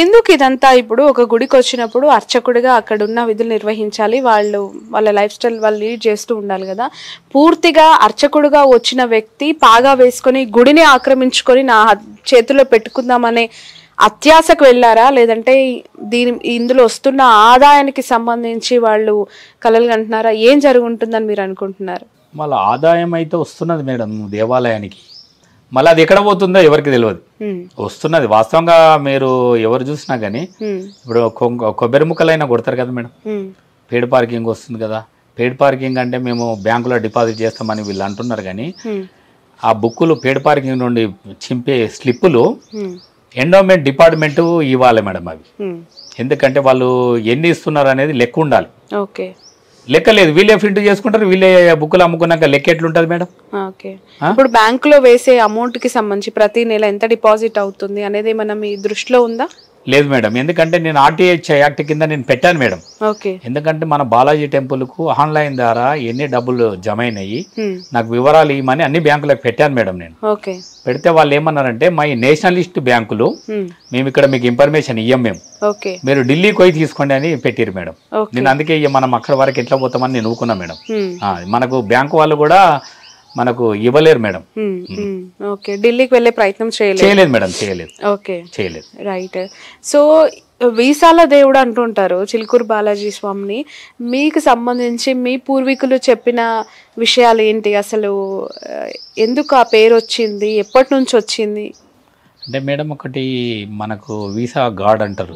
ఎందుకు ఇదంతా? ఇప్పుడు ఒక గుడికి వచ్చినప్పుడు అర్చకుడిగా అక్కడ ఉన్న విధులు నిర్వహించాలి, వాళ్ళ లైఫ్ స్టైల్ వాళ్ళు లీడ్ చేస్తూ ఉండాలి కదా. పూర్తిగా అర్చకుడిగా వచ్చిన వ్యక్తి పాగా వేసుకొని గుడిని ఆక్రమించుకొని నా చేతుల్లో పెట్టుకుందామనే అత్యాశకు వెళ్ళారా, లేదంటే ఇందులో వస్తున్న ఆదాయానికి సంబంధించి వాళ్ళు కలలు కంటున్నారా? ఏం జరుగుతుందని మీరు అనుకుంటున్నారు? మళ్ళీ ఆదాయం అయితే వస్తున్నది మేడం దేవాలయానికి, మళ్ళీ అది ఎక్కడ పోతుందో ఎవరికి తెలియదు. వస్తున్నది వాస్తవంగా, మీరు ఎవరు చూసినా కానీ ఇప్పుడు కొబ్బరి ముక్కలైనా కొడతారు కదా మేడం. పెయిడ్ పార్కింగ్ వస్తుంది కదా. పెయిడ్ పార్కింగ్ అంటే మేము బ్యాంకులో డిపాజిట్ చేస్తామని వీళ్ళు అంటున్నారు, కానీ ఆ బుక్కులు పెయిడ్ పార్కింగ్ నుండి చింపే స్లిప్పులు ఎండోమెంట్ డిపార్ట్మెంట్ ఇవ్వాలి మేడం అవి. ఎందుకంటే వాళ్ళు ఎన్ని ఇస్తున్నారు అనేది లెక్క ఉండాలి. ఓకే, లెక్క లేదు, వీళ్ళే ప్రింట్ చేసుకుంటారు, వీళ్ళే బుక్కులు అమ్ముకున్నాక లెక్క ఎట్లుంటది మేడం? ఓకే, ఇప్పుడు బ్యాంకులో వేసే అమౌంట్ కి సంబంధించి ప్రతి నెల ఎంత డిపాజిట్ అవుతుంది అనేది ఏమన్నా మీ దృష్టిలో ఉందా? లేదు మేడం, ఎందుకంటే నేను ఆర్టీహెచ్ యాక్ట్ కింద నేను పెట్టాను మేడం. ఓకే, ఎందుకంటే మన బాలాజీ టెంపుల్ కు ఆన్లైన్ ద్వారా ఎన్ని డబ్బులు జమ అయినాయి నాకు వివరాలు ఇవ్వమని అన్ని బ్యాంకులకు పెట్టాను మేడం నేను. ఓకే, పెడితే వాళ్ళు ఏమన్నారంటే మా నేషనలిస్ట్ బ్యాంకులు మేము ఇక్కడ మీకు ఇన్ఫర్మేషన్ ఇయ్యం, మేము మీరు ఢిల్లీకి పోయి తీసుకోండి అని పెట్టారు మేడం. నేను అందుకే మనం అక్కడ వరకు ఎట్లా పోతామని నేను ఊకున్నా మేడం. మనకు బ్యాంకు వాళ్ళు కూడా మనకు ఇవ్వలేరు మేడం. ఓకే, ఢిల్లీకి వెళ్ళే ప్రయత్నం చేయలేదు మేడం, చేయలేదు. ఓకే, చేయలేదు. రైట్. సో వీసాల దేవుడు అంటుంటారు చిలుకూరు బాలాజీ స్వామిని. మీకు సంబంధించి మీ పూర్వీకులు చెప్పిన విషయాలు ఏంటి? అసలు ఎందుకు ఆ పేరు వచ్చింది, ఎప్పటి నుంచి వచ్చింది? అంటే మేడం ఒకటి మనకు వీసా గార్డ్ అంటారు,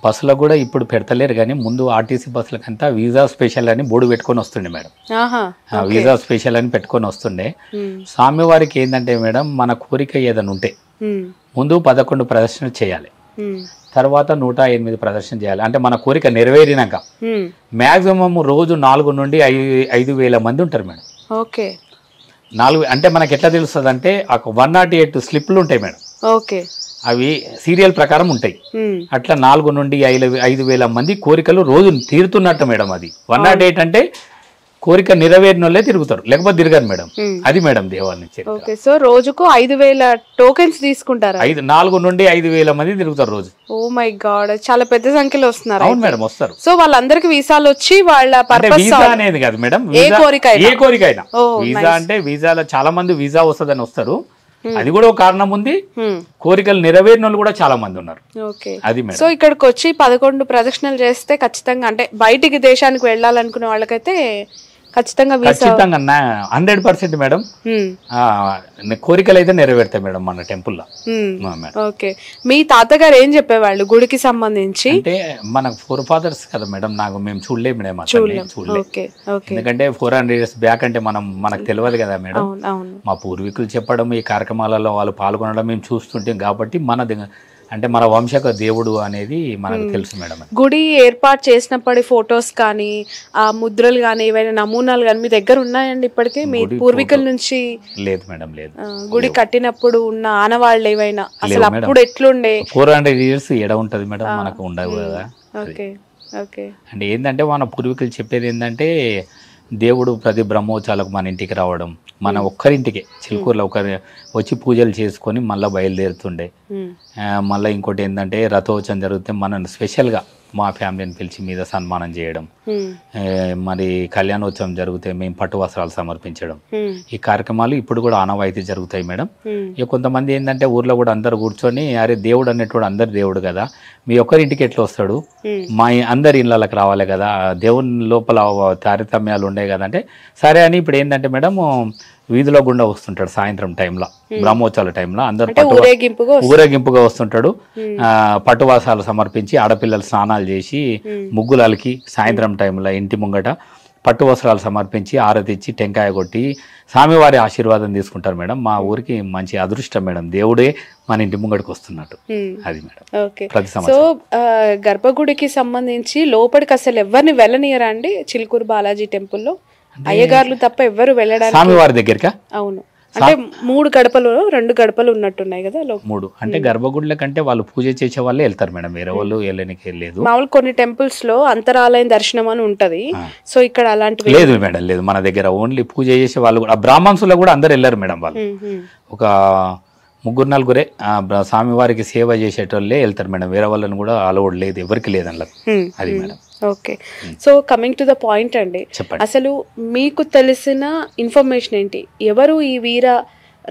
బస్సులో కూడా ఇప్పుడు పెడతలేరు, కానీ ముందు ఆర్టీసీ బస్సులకంతా వీసా స్పెషల్ అని బోర్డు పెట్టుకొని వస్తుండే మేడం. వీసా స్పెషల్ అని పెట్టుకొని వస్తుండే. స్వామివారికి ఏంటంటే మేడం మన కోరిక ఏదైనా ఉంటే ముందు 11 ప్రదర్శన చేయాలి, తర్వాత 108 ప్రదర్శన చేయాలి. అంటే మన కోరిక నెరవేరినాక మ్యాక్సిమం రోజు 4 నుండి 5,000 మంది ఉంటారు మేడం. ఓకే, 4 అంటే మనకి ఎట్లా తెలుస్తుంది అంటే 108 స్లిప్లు ఉంటాయి మేడం. ఓకే, అవి సీరియల్ ప్రకారం ఉంటాయి. అట్లా 4 నుండి 5,000 మంది కోరికలు రోజు తీరుతున్నట్టు మేడం. అది 108 అంటే కోరిక నెరవేరిన వాళ్ళే తిరుగుతారు, లేకపోతే తిరగారు మేడం. అది మేడం దేవాలయం. ఓకే, సో రోజుకు 5,000 టోకెన్స్ తీసుకుంటారు. 4 నుండి 5,000 మంది తిరుగుతారు రోజు. ఓ మై గాడ్, చాలా పెద్ద సంఖ్యలో వస్తున్నారు. అవును మేడం, వస్తారు. సో వాళ్ళందరికి వీసాలు వచ్చి వాళ్ళ పర్పస్ వీసా అనేది కాదు మేడం, ఏ కోరిక అయినా. వీసా అంటే వీసాలో చాలా మంది వీసా వస్తుందని వస్తారు, అది కూడా ఒక కారణం ఉంది. కోరికలు నెరవేరిన వాళ్ళు కూడా చాలా మంది ఉన్నారు. అది మేడం. సో ఇక్కడికి వచ్చి 11 ప్రదక్షిణలు చేస్తే ఖచ్చితంగా, అంటే బయటికి దేశానికి వెళ్ళాలనుకునే వాళ్ళకైతే ఖచ్చితంగా 100% మేడం కోరికలు అయితే నెరవేరుతాయి మేడం మన టెంపుల్లో. ఓకే, మీ తాతగారు ఏం చెప్పేవాళ్ళు గుడికి సంబంధించి? అంటే మన ఫోర్ ఫాదర్స్ కదా మేడం, మేము చూడలేము మేడం, ఎందుకంటే 400 years బ్యాక్ అంటే మనకు తెలియదు కదా మేడం. మా పూర్వీకులు చెప్పడం, ఈ కార్యక్రమాలలో వాళ్ళు పాల్గొనడం మేము చూస్తుంటాం కాబట్టి అంటే మన వంశక దేవుడు అనేది మనకు తెలుసు మేడం. గుడి ఏర్పాటు చేసినప్పటి ఫొటోస్ కానీ ఆ ముద్రలు కానీ ఏవైనా నమూనాలు కానీ మీ దగ్గర ఉన్నాయండి ఇప్పటికే? మీ పూర్వీకుల నుంచి? లేదు మేడం, లేదు. గుడి కట్టినప్పుడు ఉన్న ఆనవాళ్ళు ఏవైనా, అసలు అప్పుడు ఎట్లుండే? 400 years ఎడ ఉంటది మేడం, మనకు ఉండవు కదా. Okay, okay. అంటే ఏంటంటే మన పూర్వీకులు చెప్పేది ఏంటంటే దేవుడు ప్రతి బ్రహ్మోత్సవాలకు మన ఇంటికి రావడం, మన ఒక్కరింటికే చిలుకూరులో ఒకరి వచ్చి పూజలు చేసుకొని మళ్ళీ బయలుదేరుతుండే. మళ్ళీ ఇంకోటి ఏంటంటే రథోత్సవం జరిగితే మనల్ని స్పెషల్గా మా ఫ్యామిలీని పిలిచి మీద సన్మానం చేయడం, మరి కళ్యాణోత్సవం జరిగితే మేము పట్టు వస్త్రాలు సమర్పించడం, ఈ కార్యక్రమాలు ఇప్పుడు కూడా ఆనవాయితీ జరుగుతాయి మేడం. ఇక కొంతమంది ఏంటంటే ఊర్లో కూడా అందరు కూర్చొని అరే దేవుడు అనేటువంటి అందరు దేవుడు కదా, మీ ఒక్కరింటికి ఎట్లా వస్తాడు, మా అందరి ఇళ్ళకి రావాలి కదా, దేవుని లోపల తారతమ్యాలు ఉండే కదా అంటే సరే అని ఇప్పుడు ఏంటంటే మేడం వీధిలో గుండా వస్తుంటాడు సాయంత్రం టైంలో, బ్రహ్మోత్సవాల టైంలో అందరు ఊరేగింపుగా వస్తుంటాడు. పట్టువాసాలు సమర్పించి ఆడపిల్లలు స్నానాలు చేసి ముగ్గులు అలికి సాయంత్రం టైంలో ఇంటి ముంగట పట్టు వస్త్రాలు సమర్పించి ఆరతిచ్చి టెంకాయ కొట్టి స్వామివారి ఆశీర్వాదం తీసుకుంటారు మేడం. మా ఊరికి మంచి అదృష్టం మేడం, దేవుడే మన ఇంటి ముంగడికి వస్తున్నట్టు. అది మేడం. ప్రతి సంవత్సరం. సో గర్భగుడికి సంబంధించి లోపలికి అసలు ఎవరిని వెళ్ళనియరా అండి చిలుకూరు బాలాజీ టెంపుల్లో? అయ్యగారులు తప్ప ఎవరు వెళ్ళడానికి? స్వామివారి దగ్గరికి? అవును, అంటే 3 గడపలు 2 గడపలు ఉన్నట్టున్నాయి కదా 3. అంటే గర్భగుడిల కంటే వాళ్ళు పూజ చేసే వాళ్ళే వెళ్తారు మేడం, వేరే వాళ్ళు వెళ్ళడానికి లేదు. మామూలు కొన్ని టెంపుల్స్ లో అంతరాలయం దర్శనం అని ఉంటది, సో ఇక్కడ అలాంటివి లేదు మేడం, లేదు. మన దగ్గర ఓన్లీ పూజ చేసే వాళ్ళు కూడా బ్రాహ్మణ్స్లో కూడా అందరు వెళ్ళారు మేడం. వాళ్ళు ఒక ముగ్గురు నలుగురే స్వామివారికి సేవ చేసేటోళ్ళే వెళ్తారు మేడం, వేరే వాళ్ళని కూడా అలవాడు లేదు, ఎవరికి లేదు అందులో. అది madam. Okay, so coming to the point అండి, చెప్పండి. అసలు మీకు తెలిసిన ఇన్ఫర్మేషన్ ఏంటి? ఎవరు ఈ వీర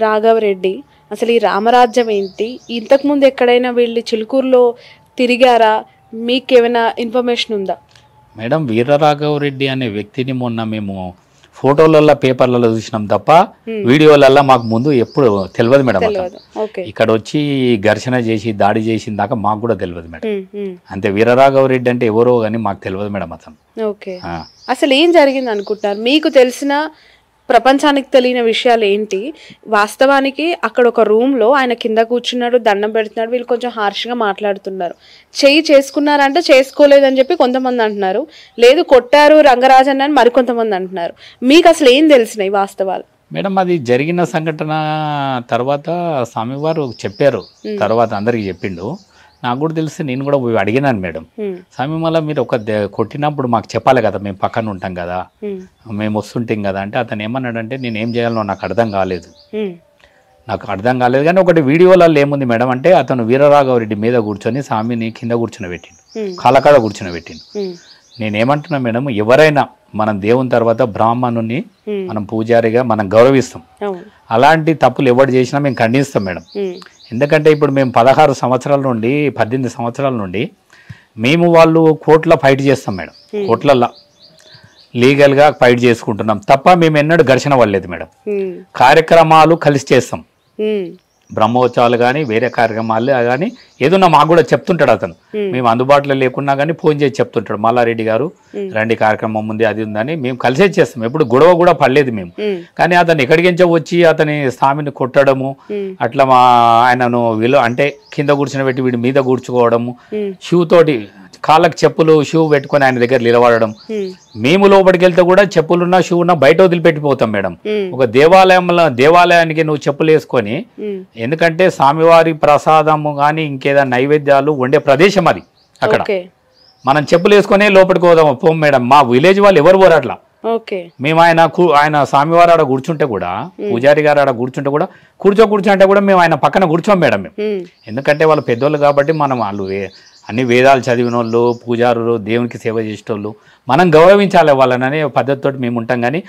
రాఘవరెడ్డి? అసలు ఈ రామరాజ్యం ఏంటి? ఇంతకుముందు ఎక్కడైనా వీళ్ళు చిలుకూరులో తిరిగారా? మీకు ఏమైనా ఇన్ఫర్మేషన్ ఉందా? మేడం, వీరరాఘవరెడ్డి అనే వ్యక్తిని మొన్న మేము ఫోటోలలో పేపర్లలో చూసినాం తప్ప వీడియోలలో మాకు ముందు ఎప్పుడు తెలియదు మేడం. ఇక్కడ వచ్చి ఘర్షణ చేసి దాడి చేసిన దాకా మాకు కూడా తెలియదు మేడం. అంతే, వీరరాఘవరెడ్డి అంటే ఎవరో కానీ మాకు తెలియదు మేడం అతను. ఓకే, అసలు ఏం జరిగింది అనుకుంటున్నారు? మీకు తెలిసిన ప్రపంచానికి తెలియని విషయాలు ఏంటి? వాస్తవానికి అక్కడ ఒక రూమ్లో ఆయన కింద కూర్చున్నాడు, దండం పెడుతున్నాడు, వీళ్ళు కొంచెం హార్ష్గా మాట్లాడుతున్నారు. చెయ్యి చేసుకున్నారంటే చేసుకోలేదని చెప్పి కొంతమంది అంటున్నారు, లేదు కొట్టారు రంగరాజన్ అని మరికొంతమంది అంటున్నారు. మీకు అసలు ఏం తెలిసినాయి వాస్తవాలు? మేడం, అది జరిగిన సంఘటన తర్వాత స్వామివారు చెప్పారు, తర్వాత అందరికి చెప్పిండు. నాకు కూడా తెలిసి నేను కూడా అడిగినాను మేడం, స్వామి మళ్ళీ మీరు ఒక కొట్టినప్పుడు మాకు చెప్పాలి కదా, మేము పక్కన ఉంటాం కదా, మేము వస్తుంటాం కదా అంటే అతను ఏమన్నాడంటే నేను ఏం చేయాలో నాకు అర్థం కాలేదు కానీ ఒకటి వీడియోలలో ఏముంది మేడం అంటే అతను వీరరాఘవరెడ్డి మీద కూర్చొని స్వామిని కింద కూర్చుని పెట్టిండు, కాలకాడ కూర్చుని పెట్టిండు. నేనేమంటున్నా మేడం, ఎవరైనా మనం దేవుని తర్వాత బ్రాహ్మణుని మనం పూజారిగా మనం గౌరవిస్తాం, అలాంటి తప్పులు ఎవరు చేసినా మేము ఖండిస్తాం మేడం. ఎందుకంటే ఇప్పుడు మేము 16 సంవత్సరాల నుండి 18 సంవత్సరాల నుండి మేము వాళ్ళు కోర్టులో ఫైట్ చేస్తాం మేడం, కోర్టులలో లీగల్గా ఫైట్ చేసుకుంటున్నాం తప్ప మేము ఎన్నడూ ఘర్షణ పడలేదు మేడం. కార్యక్రమాలు కలిసి చేస్తాం, బ్రహ్మోత్సవాలు కానీ వేరే కార్యక్రమాలు కానీ ఏదన్నా మాకు కూడా చెప్తుంటాడు అతను. మేము అందుబాటులో లేకున్నా కానీ ఫోన్ చేసి చెప్తుంటాడు, మల్లారెడ్డి గారు రండి కార్యక్రమం ఉంది అది ఉందని. మేము కలిసే చేస్తాం, ఎప్పుడు గొడవ కూడా పడలేదు మేము. కానీ అతను ఎక్కడికించో వచ్చి అతని స్వామిని కొట్టడము, అట్లా ఆయనను అంటే కింద కూర్చుని పెట్టి వీడి మీద కూర్చుకోవడము, షూ తోటి కాళ్ళకి చెప్పులు షూ పెట్టుకొని ఆయన దగ్గర నిలబడడం. మేము లోపలికి వెళ్తే కూడా చెప్పులున్నా షూ ఉన్నా బయట వదిలిపెట్టిపోతాం మేడం. ఒక దేవాలయానికి నువ్వు చెప్పులు వేసుకొని, ఎందుకంటే స్వామివారి ప్రసాదము కానీ ఇంకేదైనా నైవేద్యాలు వండే ప్రదేశం అది, అక్కడ మనం చెప్పులు వేసుకొని లోపలికి పోం మేడం. మా విలేజ్ వాళ్ళు ఎవరు పోరు అట్లా. మేము ఆయన స్వామివారు ఆడ కూర్చుంటే కూడా, పూజారి గారు ఆడ కూర్చుంటే కూడా కూర్చోంటే కూడా మేము ఆయన పక్కన కూర్చోం మేడం మేము. ఎందుకంటే వాళ్ళు పెద్దోళ్ళు కాబట్టి మనం వాళ్ళు అన్ని వేదాలు చదివిన వాళ్ళు, పూజారులు, దేవునికి సేవ చేసేటోళ్ళు, మనం గౌరవించాలి వాళ్ళని పద్ధతితో మేము ఉంటాం. కానీ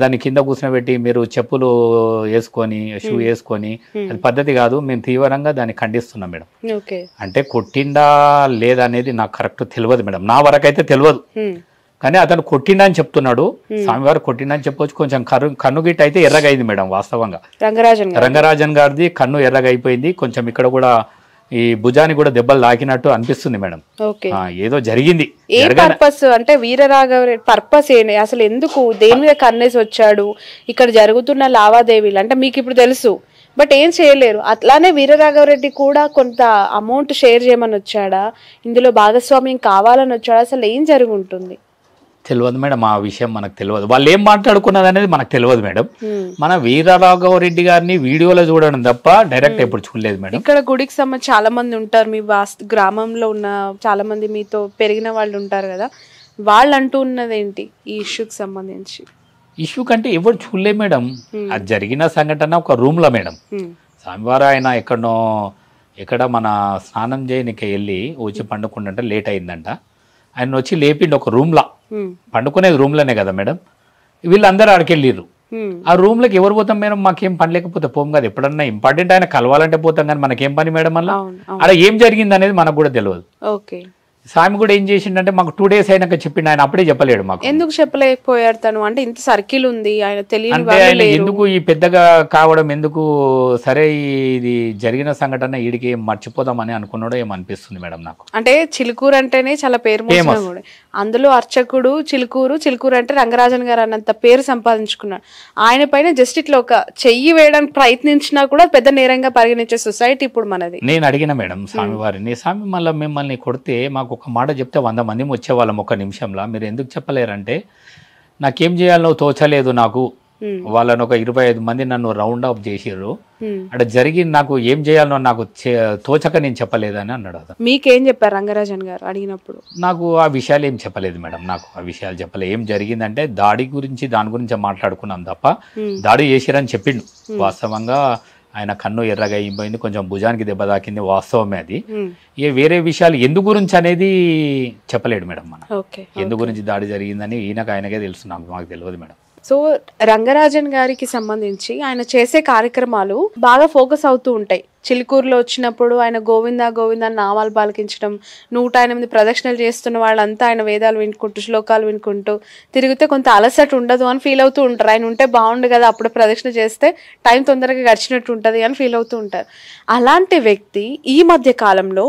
దాన్ని కింద కూర్చోబెట్టి మీరు చెప్పులు వేసుకొని షూ వేసుకొని అది పద్ధతి కాదు. మేము తీవ్రంగా దాన్ని ఖండిస్తున్నాం మేడం. అంటే కొట్టిందా లేదా అనేది నాకు కరెక్ట్ తెలియదు మేడం, నా వరకైతే తెలియదు. కానీ అతను కొట్టిండా అని చెప్తున్నాడు, స్వామివారు కొట్టిండా అని చెప్పొచ్చు. కొంచెం కన్ను గిట్ట అయితే ఎర్రగా అయింది మేడం. వాస్తవంగా రంగరాజన్ గారిది కన్ను ఎర్రగా అయిపోయింది. కొంచెం ఇక్కడ కూడా ఈ భుజానికి కూడా దెబ్బలు తాకినట్టు అనిపిస్తుంది మేడం. ఏదో జరిగింది. ఏ పర్పస్ అంటే వీరరాఘవరెడ్డి పర్పస్ ఏంటి అసలు? ఎందుకు దేని మీద కన్నేసి వచ్చాడు? ఇక్కడ జరుగుతున్న లావాదేవీలు అంటే మీకు ఇప్పుడు తెలుసు, బట్ ఏం చేయలేరు. అట్లానే వీరరాఘవరెడ్డి కూడా కొంత అమౌంట్ షేర్ చేయమని వచ్చాడా? ఇందులో భాగస్వామ్యం కావాలని వచ్చాడా? అసలు ఏం జరిగి ఉంటుంది? తెలియదు మేడం, ఆ విషయం మనకు తెలియదు. వాళ్ళు ఏం మాట్లాడుకున్నది అనేది మనకు తెలియదు మేడం. మన వీరరాఘవరెడ్డి గారిని వీడియోలో చూడడం తప్ప డైరెక్ట్ ఎప్పుడు చూడలేదు మేడం. ఇక్కడ గుడికి సంబంధించి చాలా మంది ఉంటారు, మీ గ్రామంలో ఉన్న చాలా మంది మీతో పెరిగిన వాళ్ళు ఉంటారు కదా, వాళ్ళు అంటూ ఉన్నది ఏంటి ఈ ఇష్యూకి సంబంధించి? ఇష్యూ కంటే ఎవరు చూడలేదు మేడం. అది జరిగిన సంఘటన ఒక రూమ్ లో మేడం. స్వామివారు ఆయన ఎక్కడ మన స్నానం చేయనికి వెళ్ళి వచ్చి పండుకుంటే లేట్ అయిందంట. ఆయన వచ్చి లేపిండి ఒక రూమ్ లా, పండుకునేది రూమ్ లోనే కదా మేడం. వీళ్ళందరూ ఆడికెళ్ళిర్రు. ఆ రూమ్ లోకి ఎవరు పోతాం మేడం? మాకేం పని లేకపోతే పోం కదా. ఎప్పుడన్నా ఇంపార్టెంట్ ఆయన కలవాలంటే పోతాం, కానీ మనకేం పని మేడం? అలా అక్కడ ఏం జరిగింది అనేది మనకు కూడా తెలియదు. స్వామి కూడా ఏం చేసిండంటే మాకు 2 days అయినాక చెప్పిండు, ఆయన అప్పుడే చెప్పలేడు మాకు. ఎందుకు చెప్పలేకపోయాడు తను? అంటే ఇంత సర్కిల్ ఉంది, ఆయన తెలియని ఆయన ఎందుకు ఈ పెద్దగా కావడం ఎందుకు? సరే ఇది జరిగిన సంఘటన ఈడికి మర్చిపోదామని అనుకున్నాడో ఏమో అనిపిస్తుంది మేడం నాకు. అంటే చిలుకూరు అంటేనే చాలా పేరు మోసిన, అందులో అర్చకుడు చిలుకూరు అంటే రంగరాజన్ గారు అన్నంత పేరు సంపాదించుకున్నాడు. ఆయన పైన జస్ట్ ఇట్లా ఒక చెయ్యి వేయడానికి ప్రయత్నించినా కూడా పెద్ద నేరంగా పరిగణించే సొసైటీ ఇప్పుడు మనది. నేను అడిగిన మేడం స్వామివారిని, స్వామి మళ్ళీ మిమ్మల్ని కొడితే మాకు ఒక మాట చెప్తే 100 మంది వచ్చేవాళ్ళం ఒక నిమిషంలో, మీరు ఎందుకు చెప్పలేరంటే నాకేం చేయాలో తోచలేదు నాకు. వాళ్ళని ఒక 25 మంది నన్ను రౌండ్ అప్ చేసిర్రు, అక్కడ జరిగి నాకు ఏం చేయాలో నాకు తోచక నేను చెప్పలేదని అన్నాడు. మీకేం చెప్పారు రంగరాజన్ గారు అడిగినప్పుడు? నాకు ఆ విషయాలు ఏం చెప్పలేదు మేడం, నాకు ఆ విషయాలు చెప్పలేదు. ఏం జరిగిందంటే దాడి గురించి దాని గురించి మాట్లాడుకున్నాం తప్ప దాడి చేసిరని చెప్పిండు. వాస్తవంగా ఆయన కన్ను ఎర్రగా అయిపోయింది, కొంచెం భుజానికి దెబ్బ తాకింది, వాస్తవమే అది. ఇక వేరే విషయాలు ఎందు గురించి అనేది చెప్పలేడు మేడం. మనం ఎందు గురించి దాడి జరిగిందని ఆయనకే తెలుసు, మాకు తెలియదు మేడం. సో రంగరాజన్ గారికి సంబంధించి ఆయన చేసే కార్యక్రమాలు బాగా ఫోకస్ అవుతూ ఉంటాయి. చిలుకూరులో వచ్చినప్పుడు ఆయన గోవిందా గోవిందా నామాలు పాలకించడం, 108 ప్రదక్షిణలు చేస్తున్న వాళ్ళంతా ఆయన వేదాలు వినుకుంటూ శ్లోకాలు వినుకుంటూ తిరిగితే కొంత అలసట ఉండదు అని ఫీల్ అవుతూ ఉంటారు. ఆయన ఉంటే బాగుండు కదా, అప్పుడు ప్రదక్షిణ చేస్తే టైం తొందరగా గడిచినట్టు ఉంటుంది అని ఫీల్ అవుతూ ఉంటారు. అలాంటి వ్యక్తి ఈ మధ్య కాలంలో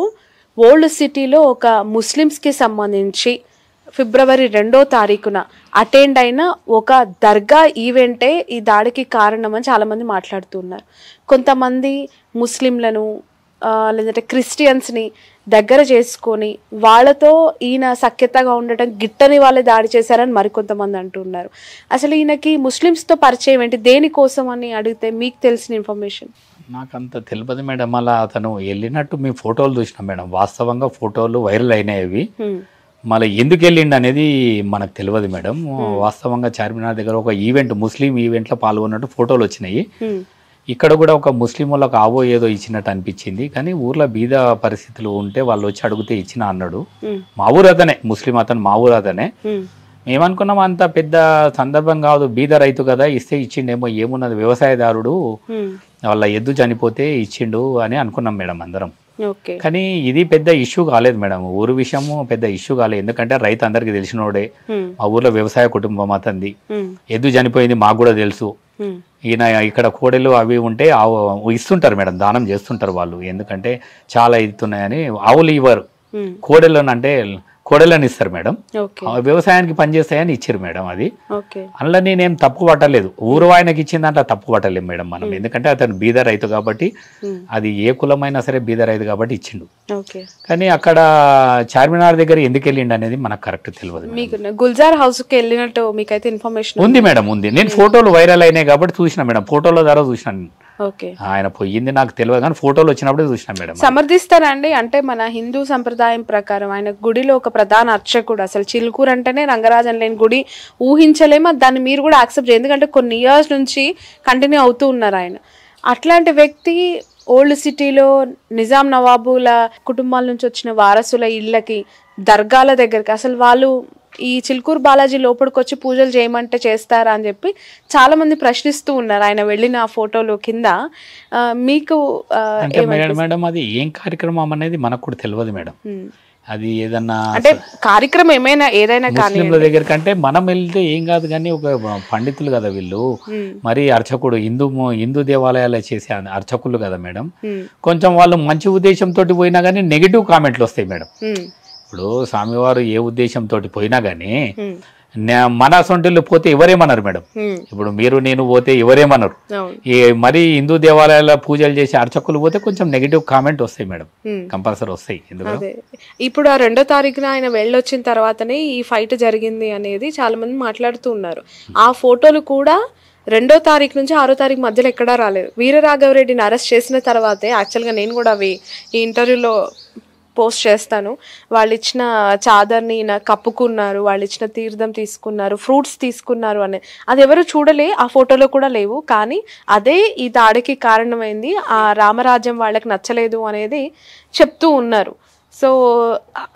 ఓల్డ్ సిటీలో ఒక ముస్లిమ్స్కి సంబంధించి ఫిబ్రవరి 2వ తారీఖున అటెండ్ అయిన ఒక దర్గా ఈవెంటే ఈ దాడికి కారణమని చాలామంది మాట్లాడుతున్నారు. కొంతమంది ముస్లింలను లేదంటే క్రిస్టియన్స్ని దగ్గర చేసుకొని వాళ్ళతో ఈయన సఖ్యతగా ఉండటం గిట్టని వాళ్ళే దాడి చేశారని మరికొంతమంది అంటున్నారు. అసలు ఈయనకి ముస్లిమ్స్తో పరిచయం ఏంటి, దేనికోసం అని అడిగితే మీకు తెలిసిన ఇన్ఫర్మేషన్? నాకంత తెలియదు మేడం. అలా అతను వెళ్ళినట్టు మేము ఫోటోలు చూసినాం మేడం. వాస్తవంగా ఫోటోలు వైరల్ అయినాయి. మళ్ళీ ఎందుకు వెళ్ళిండు అనేది మనకు తెలియదు మేడం. వాస్తవంగా చార్మినార్ దగ్గర ఒక ఈవెంట్, ముస్లిం ఈవెంట్లో పాల్గొన్నట్టు ఫోటోలు వచ్చినాయి. ఇక్కడ కూడా ఒక ముస్లిం వాళ్ళకి ఆవో ఏదో ఇచ్చినట్టు అనిపించింది. కానీ ఊర్లో బీద పరిస్థితులు ఉంటే వాళ్ళు వచ్చి అడిగితే ఇచ్చిన అన్నాడు. మా ఊరు అతనే, ముస్లిం అతను మా ఊరు అతనే. మేమనుకున్నాం అంత పెద్ద సందర్భం కాదు, బీద రైతు కదా ఇస్తే ఇచ్చిండేమో, ఏమున్నది వ్యవసాయదారుడు వాళ్ళ ఎద్దు చనిపోతే ఇచ్చిండు అని అనుకున్నాం మేడం అందరం. కానీ ఇది పెద్ద ఇష్యూ కాలేదు మేడం. ఊరు విషయము పెద్ద ఇష్యూ కాలేదు. ఎందుకంటే రైతు అందరికి తెలిసినోడే, మా ఊర్లో వ్యవసాయ కుటుంబం అతంది. ఎద్దు చనిపోయింది మాకు కూడా తెలుసు. ఈయన ఇక్కడ కోడెలు అవి ఉంటే ఇస్తుంటారు మేడం, దానం చేస్తుంటారు వాళ్ళు. ఎందుకంటే చాలా ఇస్తున్నాయని. ఆవులు ఇవ్వరు, కోడెలను అంటే కోడెలను ఇస్తారు మేడం. వ్యవసాయానికి పనిచేస్తాయని ఇచ్చారు మేడం. అది అందులో నేనేం తప్పు పట్టలేదు. ఊరు ఆయనకి ఇచ్చిందంటే తప్పు పట్టలేదు మేడం మనం. ఎందుకంటే అతను బీద రైతు కాబట్టి, అది ఏ కులమైనా సరే బీద రైతు కాబట్టి ఇచ్చిండు. కానీ అక్కడ చార్మినార్ దగ్గర ఎందుకు వెళ్ళిండు అనేది మనకు కరెక్ట్ తెలియదు. గుల్జార్ హౌస్ కి వెళ్ళినట్టు మీకైతే ఇన్ఫర్మేషన్ ఉంది మేడం? ఉంది. నేను ఫోటోలు వైరల్ అయినాయి కాబట్టి చూసిన మేడం, ఫోటోల ద్వారా చూసినాను. ఆయన పోయింది నాకు తెలియదు కానీ ఫోటోలు వచ్చినప్పుడు చూసినా మేడం. సమర్థిస్తారండి? అంటే మన హిందూ సంప్రదాయం ప్రకారం ఆయన గుడిలో ఒక ప్రధాన అర్చకుడు. అసలు చిలుకూరు అంటేనే రంగరాజన్ లేని గుడి ఊహించలేమో, దాన్ని మీరు కూడా యాక్సెప్ట్ చేయండి. ఎందుకంటే కొన్ని ఇయర్స్ నుంచి కంటిన్యూ అవుతూ ఉన్నారు ఆయన. అట్లాంటి వ్యక్తి ఓల్డ్ సిటీలో నిజాం నవాబుల కుటుంబాల నుంచి వచ్చిన వారసుల ఇళ్ళకి, దర్గాల దగ్గరికి, అసలు వాళ్ళు ఈ చిలుకూరు బాలాజీ లోపలికి వచ్చి పూజలు చేయమంటే చేస్తారా అని చెప్పి చాలా మంది ప్రశ్నిస్తూ ఉన్నారు ఆయన వెళ్ళిన ఫోటోలు కింద. మీకు మేడం అది ఏం కార్యక్రమం అనేది మనకు కూడా తెలియదు మేడం. అది ఏదన్నా అంటే కార్యక్రమం ఏదైనా ముస్లింల దగ్గర కంటే మనం వెళ్తే ఏం కాదు. కానీ ఒక పండితులు కదా వీళ్ళు, మరి అర్చకుడు హిందూ దేవాలయాలు చేసే అర్చకులు కదా మేడం. కొంచెం వాళ్ళు మంచి ఉద్దేశంతో పోయినా కానీ నెగిటివ్ కామెంట్లు వస్తాయి మేడం. ఇప్పుడు స్వామివారు ఏ ఉద్దేశంతో పోయినా గానీ మన సొంటిల్లు పోతే ఎవరేమన్నారు మేడం? ఇప్పుడు మీరు నేను పోతే ఎవరేమన్నారు? మరి హిందూ దేవాలయాల పూజలు చేసి అర్చకులు పోతే కొంచెం నెగిటివ్ కామెంట్ వస్తాయి మేడం, కంపల్సరీ వస్తాయి. ఎందుకంటే ఇప్పుడు ఆ 2వ తారీఖున ఆయన వెళ్ళొచ్చిన తర్వాతనే ఈ ఫైట్ జరిగింది అనేది చాలా మంది మాట్లాడుతూ ఉన్నారు. ఆ ఫోటోలు కూడా 2వ తారీఖు నుంచి 6వ తారీఖు మధ్యలో ఎక్కడా రాలేదు. వీరరాఘవరెడ్డిని అరెస్ట్ చేసిన తర్వాతే యాక్చువల్గా నేను కూడా అవి ఈ ఇంటర్వ్యూలో పోస్ట్ చేస్తాను. వాళ్ళు ఇచ్చిన చాదర్ని కప్పుకున్నారు, వాళ్ళు ఇచ్చిన తీర్థం తీసుకున్నారు, ఫ్రూట్స్ తీసుకున్నారు అనే అది ఎవరు చూడలే, ఆ ఫోటోలో కూడా లేవు. కానీ అదే ఈ దాడికి కారణమైంది, ఆ రామరాజ్యం వాళ్ళకి నచ్చలేదు అనేది చెప్తూ ఉన్నారు. సో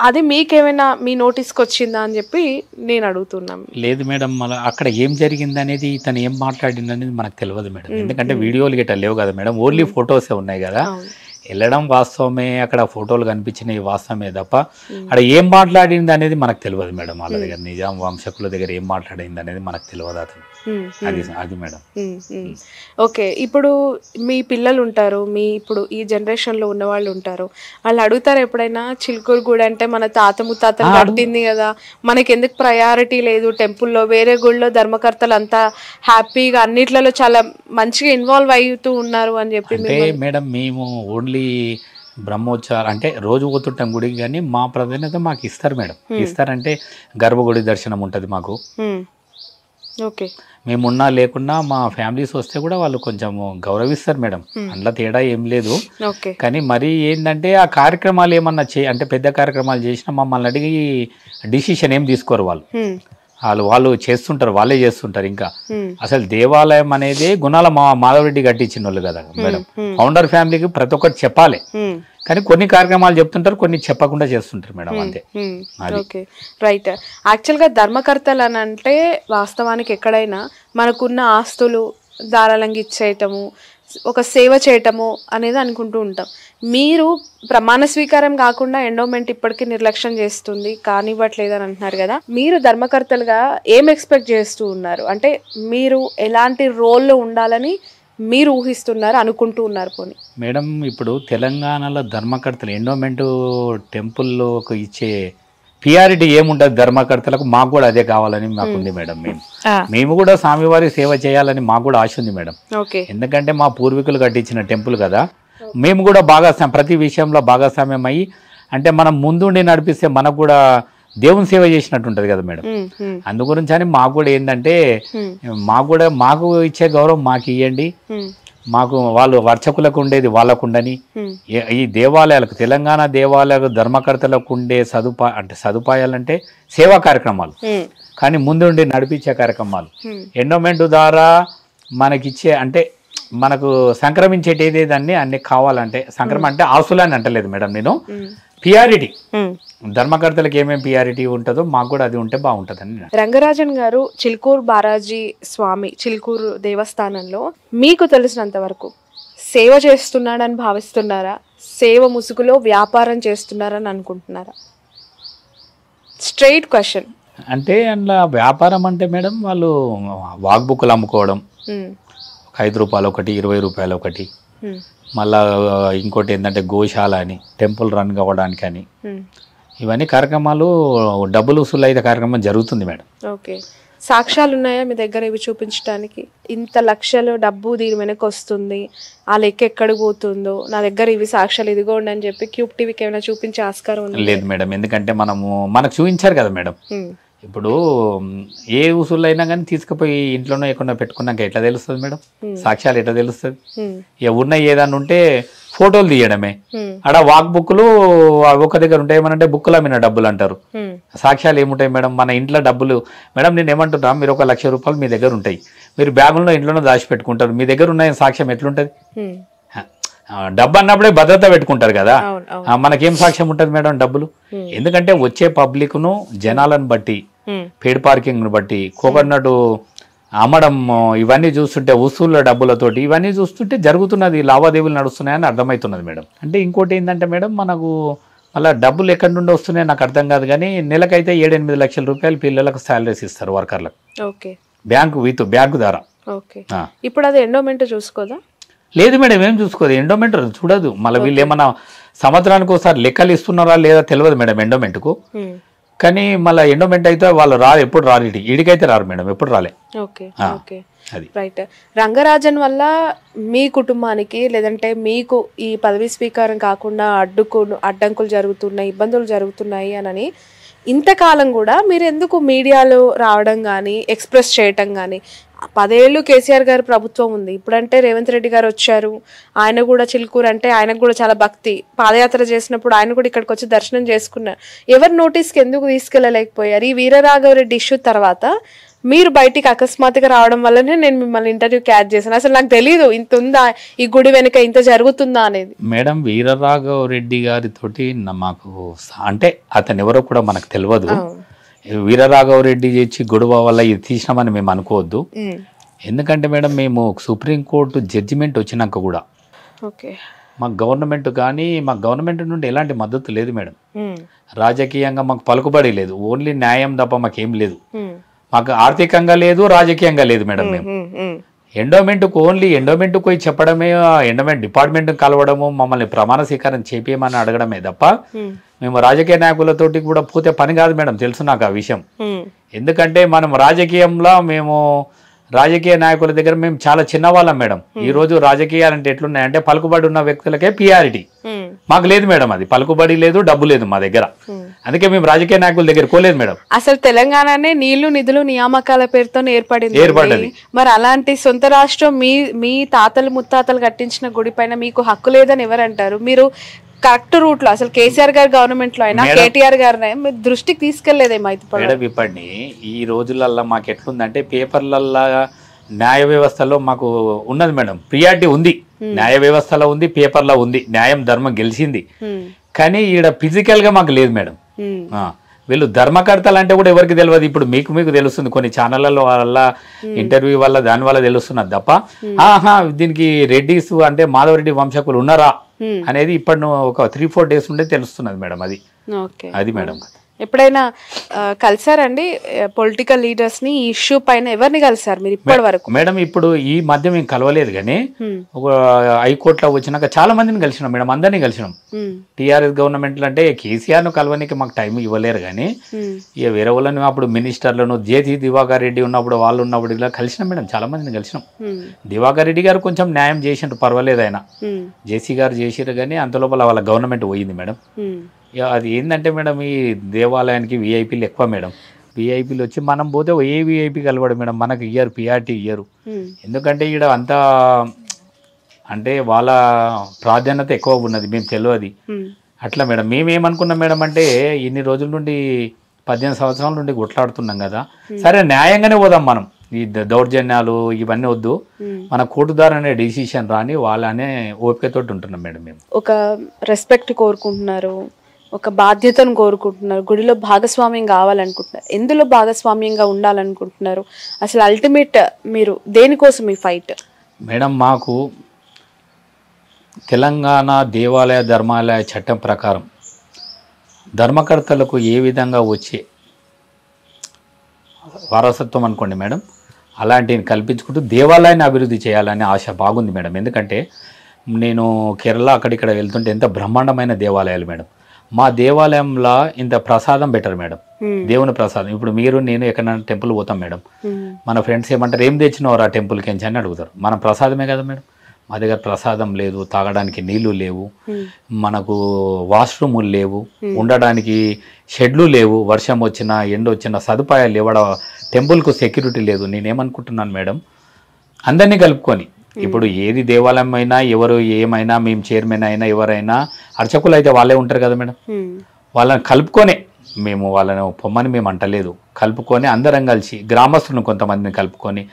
అది మీకేమైనా మీ నోటీస్కి వచ్చిందా అని చెప్పి నేను అడుగుతున్నాను. లేదు మేడం, మళ్ళీ అక్కడ ఏం జరిగింది అనేది, తను ఏం మాట్లాడింది అనేది మనకు తెలియదు మేడం. ఎందుకంటే వీడియోలు గిట్ట లేవు కదా మేడం, ఓన్లీ ఫొటోసే ఉన్నాయి కదా. వెళ్ళడం వాస్తవమే, అక్కడ ఫోటోలు కనిపించినవి వాస్తవమే తప్ప అక్కడ ఏం మాట్లాడింది అనేది మనకు తెలియదు మేడం. వాళ్ళ దగ్గర నిజాం వంశకుల దగ్గర ఏం మాట్లాడింది అనేది మనకు తెలియదు అతను. అది మేడం. ఓకే, ఇప్పుడు మీ పిల్లలు ఉంటారు, మీ ఇప్పుడు ఈ జనరేషన్ లో ఉన్న వాళ్ళు ఉంటారు, వాళ్ళు అడుగుతారు ఎప్పుడైనా చిలుకూరు గుడి అంటే మన తాత ముత్తాతలు కట్టింది కదా, మనకి ఎందుకు ప్రయారిటీ లేదు టెంపుల్లో, వేరే గుడిలో ధర్మకర్తలు అంతా హ్యాపీగా అన్నిట్లలో చాలా మంచిగా ఇన్వాల్వ్ అవుతూ ఉన్నారు అని చెప్పి. అంటే మేడం మేము ఓన్లీ బ్రహ్మోత్సవాలు అంటే రోజు పోతుంటాం గుడికి, కానీ మా ప్రాధాన్యత మాకు ఇస్తారు మేడం. ఇస్తారంటే గర్భగుడి దర్శనం ఉంటుంది మాకు. ఓకే, మేమున్నా లేకున్నా మా ఫ్యామిలీస్ వస్తే కూడా వాళ్ళు కొంచెం గౌరవిస్తారు మేడం, అందులో తేడా ఏం లేదు. కానీ మరి ఏంటంటే ఆ కార్యక్రమాలు ఏమన్నా అంటే పెద్ద కార్యక్రమాలు చేసినా మమ్మల్ని అడిగి డిసిషన్ ఏం తీసుకోరు వాళ్ళు. వాళ్ళు చేస్తుంటారు, వాళ్ళే చేస్తుంటారు. ఇంకా అసలు దేవాలయం అనేది గుణాల మాధవరెడ్డి కట్టించిన వాళ్ళు కదా మేడం. ఫౌండర్ ఫ్యామిలీకి ప్రతి ఒక్కటి చెప్పాలి, కానీ కొన్ని కార్యక్రమాలు చెప్తుంటారు, కొన్ని చెప్పకుండా చేస్తుంటారు మేడం, అంతే. Okay, right. యాక్చువల్గా ధర్మకర్తలు అని అంటే వాస్తవానికి ఎక్కడైనా మనకున్న ఆస్తులు దారాలంగా ఇచ్చేయటము, ఒక సేవ చేయటము అనేది అనుకుంటూ ఉంటాం. మీరు ప్రమాణ స్వీకారం కాకుండా ఎండోమెంట్ ఇప్పటికీ నిర్లక్ష్యం చేస్తుంది, కానివ్వట్లేదు అని అంటున్నారు కదా. మీరు ధర్మకర్తలుగా ఏం ఎక్స్పెక్ట్ చేస్తూ ఉన్నారు? అంటే మీరు ఎలాంటి రోల్లో ఉండాలని మీరు ఊహిస్తున్నారు, అనుకుంటూ ఉన్నారు? పోనీ మేడం, ఇప్పుడు తెలంగాణలో ధర్మకర్తలు ఎండోమెంట్ టెంపుల్లో ఇచ్చే పిఆర్టీ ఏముంటుంది ధర్మకర్తలకు, మాకు కూడా అదే కావాలని మాకుంది మేడం. మేము కూడా స్వామివారి సేవ చేయాలని మాకు కూడా ఆశ ఉంది మేడం. ఎందుకంటే మా పూర్వీకులు కట్టించిన టెంపుల్ కదా, మేము కూడా ప్రతి విషయంలో భాగస్వామ్యం అయ్యి, అంటే మనం ముందుండి నడిపిస్తే మనకు కూడా దేవుని సేవ చేసినట్టు ఉంటుంది కదా మేడం. అందుగురించి అని మాకు కూడా ఏంటంటే మాకు ఇచ్చే గౌరవం మాకు ఇవ్వండి, మాకు వాళ్ళు వర్చకులకు ఉండేది వాళ్ళకు ఉండని, ఈ దేవాలయాలకు తెలంగాణ దేవాలయాలకు ధర్మకర్తలకు ఉండే సదుపాయాలంటే సేవా కార్యక్రమాలు, కానీ ముందుండి నడిపించే కార్యక్రమాలు. ఎండోమెంట్ ద్వారా మనకిచ్చే అంటే మనకు సంక్రమించేటి దాన్ని అన్ని కావాలంటే అంటే ఆస్తులని అంటలేదు మేడం నేను, పిఆర్టీ ధర్మకర్తలకు ఏమేమి పిఆర్టీ ఉంటుందో మాకు కూడా అది ఉంటే బాగుంటుందని. రంగరాజన్ గారు, చిలుకూరు బాలాజీ స్వామి చిలుకూరు దేవస్థానంలో మీకు తెలిసినంత వరకు సేవ చేస్తున్నాడని భావిస్తున్నారా? సేవ ముసుగులో వ్యాపారం చేస్తున్నారని అనుకుంటున్నారా? Straight question. అంటే అందులో వ్యాపారం అంటే మేడం వాళ్ళు వాక్ బుక్లు అమ్ముకోవడం, 5 రూపాయలు ఒకటి, 20 రూపాయలు ఒకటి, మళ్ళా ఇంకోటి ఏంటంటే గోశాల అని, టెంపుల్ రన్ కావడానికి అని, ఇవన్నీ కార్యక్రమాలు డబ్బులు వసూలు అయితే కార్యక్రమం జరుగుతుంది మేడం. ఓకే, సాక్ష్యాలు ఉన్నాయా మీ దగ్గర ఇవి చూపించడానికి? ఇంత లక్షలు డబ్బు దీని వెనక వస్తుంది, ఆ లెక్క ఎక్కడికి పోతుందో నా దగ్గర ఇవి సాక్ష్యాలు ఇదిగోండి అని చెప్పి క్యూబ్ టీవీకి ఏమైనా చూపించే ఆస్కారం ఉంది? లేదు మేడం, ఎందుకంటే మనకు చూపించారు కదా మేడం. ఇప్పుడు ఏ ఉసుళ్ళు అయినా కానీ తీసుకుపోయి ఇంట్లోనో ఎక్కడ పెట్టుకున్నాక ఎట్లా తెలుస్తుంది మేడం? సాక్ష్యాలు ఎట్లా తెలుస్తుంది? ఉన్నాయి ఏదన్నా ఉంటే ఫోటోలు తీయడమే. ఆడ వాక్ బుక్లు ఒక దగ్గర ఉంటాయి, ఏమనంటే బుక్కులు అమ్మిన డబ్బులు అంటారు. సాక్ష్యాలు ఏముంటాయి మేడం? మన ఇంట్లో డబ్బులు మేడం, నేను ఏమంటున్నా, మీరు 1 లక్ష రూపాయలు మీ దగ్గర ఉంటాయి, మీరు బ్యాగుల్లో ఇంట్లోనో దాచిపెట్టుకుంటారు, మీ దగ్గర ఉన్న సాక్ష్యం ఎట్లుంటది? డబ్బు అన్నప్పుడే భద్రత పెట్టుకుంటారు కదా, మనకేం సాక్ష్యం ఉంటుంది మేడం డబ్బులు? ఎందుకంటే వచ్చే పబ్లిక్ ను జనాలను బట్టి, పేడ్ పార్కింగ్ ను బట్టి, కోకోనట్ అమ్మడం, ఇవన్నీ చూస్తుంటే వసూళ్ళ డబ్బులతోటి ఇవన్నీ చూస్తుంటే జరుగుతున్నది, లావాదేవీలు నడుస్తున్నాయని అర్థమవుతున్నది మేడం. అంటే ఇంకోటి ఏంటంటే మేడం, మనకు అలా డబ్బులు ఎక్కడి నుండి వస్తున్నాయో నాకు అర్థం కాదు, కానీ నెలకైతే 7-8 లక్షల రూపాయలు పిల్లలకు శాలరీస్ ఇస్తారు వర్కర్లకు, బ్యాంకు ద్వారా. ఇప్పుడు అది ఎండోమెంట్ చూసుకోదా? లేదు మేడం, ఏం చూసుకోదు, ఎండోమెంట్ చూడదు. మళ్ళీ వీళ్ళు ఏమన్నా సంవత్సరానికి ఒకసారి లెక్కలు ఇస్తున్నారా లేదా తెలియదు మేడం ఎండోమెంట్కు. కానీ మళ్ళీ ఎండోమెంట్ అయితే వాళ్ళు రారు, ఎప్పుడు రారు, ఇడికైతే రారు మేడం, ఎప్పుడు రాలే. రైట్. రంగరాజన్ వల్ల మీ కుటుంబానికి లేదంటే మీకు ఈ పదవి స్వీకారం కాకుండా అడ్డంకులు జరుగుతున్నాయి, ఇబ్బందులు జరుగుతున్నాయి అని ఇంతకాలం కూడా మీరు ఎందుకు మీడియాలో రావడం కానీ ఎక్స్ప్రెస్ చేయటం కానీ? 10 ఏళ్ళు కేసీఆర్ గారి ప్రభుత్వం ఉంది, ఇప్పుడంటే రేవంత్ రెడ్డి గారు వచ్చారు, ఆయన కూడా చిలుకూరు అంటే ఆయనకు కూడా చాలా భక్తి, పాదయాత్ర చేసినప్పుడు ఆయన కూడా ఇక్కడికి వచ్చి దర్శనం చేసుకున్నారు. ఎవరి నోటీస్కి ఎందుకు తీసుకెళ్ళలేకపోయారు? ఈ వీరరాఘవరెడ్డి ఇష్యూ తర్వాత మీరు బయటికి అకస్మాత్తుగా రావడం వల్లనే నేను మిమ్మల్ని ఇంటర్వ్యూ క్యాచ్ చేశాను. అసలు నాకు తెలియదు ఇంత ఉందా, ఈ గుడి వెనుక ఇంత జరుగుతుందా అనేది. మేడం, వీరరాఘవరెడ్డి గారితోటి మాకు అంటే అతను ఎవరో కూడా మనకు తెలియదు. వీరరాఘవరెడ్డి చేసి గొడవ వల్ల ఇది తీసినామని మేము అనుకోవద్దు. ఎందుకంటే మేడం, మేము సుప్రీంకోర్టు జడ్జిమెంట్ వచ్చినాక కూడా మాకు గవర్నమెంట్ కానీ మాకు గవర్నమెంట్ నుండి ఎలాంటి మద్దతు లేదు మేడం. రాజకీయంగా మాకు పలుకుబడి లేదు, ఓన్లీ న్యాయం తప్ప మాకేం లేదు. మాకు ఆర్థికంగా లేదు, రాజకీయంగా లేదు మేడం. మేము ఎండోమెంట్కు ఓన్లీ ఎండోమెంట్కు పోయి చెప్పడమే, ఎండోమెంట్ డిపార్ట్మెంట్ కలవడము, మమ్మల్ని ప్రమాణ స్వీకారం చేపియమని అడగడమే తప్ప మేము రాజకీయ నాయకులతోటి కూడా పోతే పని కాదు మేడం, తెలుసు నాకు ఆ విషయం. ఎందుకంటే మనం రాజకీయంలో రాజకీయ నాయకుల దగ్గర మేము చాలా చిన్నవాళ్ళం మేడం. ఈ రోజు రాజకీయాలంటే ఎట్లున్నాయంటే పలుకుబడి ఉన్న వ్యక్తులకే పిఆర్టీ, మాకు లేదు మేడం. అది పలుకుబడి లేదు, డబ్బు లేదు మా దగ్గర, అందుకే మేము రాజకీయ నాయకుల దగ్గర పోలేదు మేడం. అసలు తెలంగాణనే నీళ్లు నిధులు నియామకాల పేరుతో ఏర్పడింది. మరి అలాంటి సొంత రాష్ట్రం మీ తాతలు ముత్తాతలు కట్టించిన గుడి పైన మీకు హక్కు లేదని ఎవరంటారు? మీరు కరెక్ట్ రూట్ లో అసలు కేసీఆర్ గారి గవర్నమెంట్ లో అయినా కేటీఆర్ గారిని మీరు దృష్టికి తీసుకెళ్లేదేమో మేడం ఇప్పటి ఈ రోజులల్లో మాకు ఎట్లుందంటే పేపర్లల్లో న్యాయ వ్యవస్థలో మాకు ఉన్నది మేడం, ప్రియారిటీ ఉంది, న్యాయ వ్యవస్థలో ఉంది, పేపర్లో ఉంది, న్యాయం ధర్మం గెలిచింది. కానీ ఈడ ఫిజికల్ గా మాకు లేదు మేడం. వీళ్ళు ధర్మకర్తలు అంటే కూడా ఎవరికి తెలియదు. ఇప్పుడు మీకు తెలుస్తుంది, కొన్ని ఛానళ్లలో వల్ల ఇంటర్వ్యూ వల్ల దాని వల్ల తెలుస్తున్నది తప్ప దీనికి రెడ్డిస్ అంటే మాధవరెడ్డి వంశకులు ఉన్నారా అనేది ఇప్పటి ఒక 3-4 డేస్ ఉండే తెలుస్తున్నది మేడం. అది మేడం. ఎప్పుడైనా కలిసారండి పొలిటికల్ లీడర్స్ ని ఈ ఇష్యూ పైన? ఎవరిని కలిసారు మీరు ఇప్పటి వరకు? మేడం ఇప్పుడు ఈ మధ్య మేము కలవలేదు, కానీ ఒక హైకోర్టులో వచ్చినాక చాలా మందిని కలిసినాం మేడం, అందరినీ కలిసినాం. టీఆర్ఎస్ గవర్నమెంట్ అంటే కేసీఆర్ ను కలవడానికి మాకు టైం ఇవ్వలేరు, కానీ ఇక వేరే వాళ్ళని అప్పుడు మినిస్టర్లను జేసీ దివాకర్ రెడ్డి ఉన్నప్పుడు వాళ్ళు ఉన్నప్పుడు ఇలా కలిసినాం మేడం, చాలా మందిని కలిసినాం. దివాకర్ రెడ్డి గారు కొంచెం న్యాయం చేసిండ్రు, పర్వాలేదు. ఆయన జేసీ గారు చేసిరు, కానీ అంతలోపల వాళ్ళ గవర్నమెంట్ పోయింది మేడం. అది ఏంటంటే మేడం, ఈ దేవాలయానికి విఐపీలు ఎక్కువ మేడం. విఐపీలు వచ్చి మనం పోతే ఏ విఐపీ కలవడు మేడం, మనకు ఇయ్యరు, పిఆర్టీ ఇయ్యరు. ఎందుకంటే ఇక్కడ అంతా అంటే వాళ్ళ ప్రాధాన్యత ఎక్కువ ఉన్నది, మేము తెలియదు అట్లా మేడం. మేమేమనుకున్నాం మేడం అంటే ఇన్ని రోజుల నుండి 18 సంవత్సరాల నుండి కొట్లాడుతున్నాం కదా, సరే న్యాయంగానే పోదాం మనం, ఈ దౌర్జన్యాలు ఇవన్నీ వద్దు, మన కోర్టు ద్వారా డిసిషన్ రాని వాళ్ళనే ఓపికతోటి ఉంటున్నాం మేడం. మేము ఒక రెస్పెక్ట్ కోరుకుంటున్నారు, ఒక బాధ్యతను కోరుకుంటున్నారు, గుడిలో భాగస్వామ్యం కావాలనుకుంటున్నారు. ఎందులో భాగస్వామ్యంగా ఉండాలనుకుంటున్నారు? అసలు అల్టిమేట్ మీరు దేనికోసం ఈ ఫైట్? మేడం మాకు తెలంగాణ దేవాలయ ధర్మాలయ చట్టం ప్రకారం ధర్మకర్తలకు ఏ విధంగా వచ్చే వారసత్వం అనుకోండి మేడం, అలాంటివి కల్పించుకుంటూ దేవాలయాన్ని అభివృద్ధి చేయాలనే ఆశ బాగుంది మేడం. ఎందుకంటే నేను కేరళ అక్కడిక్కడ వెళ్తుంటే ఎంత బ్రహ్మాండమైన దేవాలయాలు మేడం. మా దేవాలయంలో ఇంత ప్రసాదం బెటర్ మేడం, దేవుని ప్రసాదం. ఇప్పుడు మీరు నేను ఎక్కడైనా టెంపుల్ పోతాం మేడం, మన ఫ్రెండ్స్ ఏమంటారు, ఏం తెచ్చినవారు ఆ టెంపుల్కి అని అడుగుతారు. మన ప్రసాదమే కదా మేడం. మా దగ్గర ప్రసాదం లేదు, తాగడానికి నీళ్లు లేవు, మనకు వాష్రూములు లేవు, ఉండడానికి షెడ్లు లేవు, వర్షం వచ్చినా ఎండ వచ్చినా సదుపాయాలు లేవడ, టెంపుల్కు సెక్యూరిటీ లేదు. నేనేమనుకుంటున్నాను మేడం, అందరినీ కలుపుకొని ఇప్పుడు ఏది దేవాలయం అయినా ఎవరు ఏమైనా మేము చైర్మన్ అయినా ఎవరైనా అర్చకులు అయితే వాళ్ళే ఉంటారు కదా మేడం, వాళ్ళని కలుపుకొనే మేము వాళ్ళని పొమ్మని మేము అంటలేదు, కలుపుకొని అందరం కలిసి గ్రామస్తులను కొంతమందిని కలుపుకొని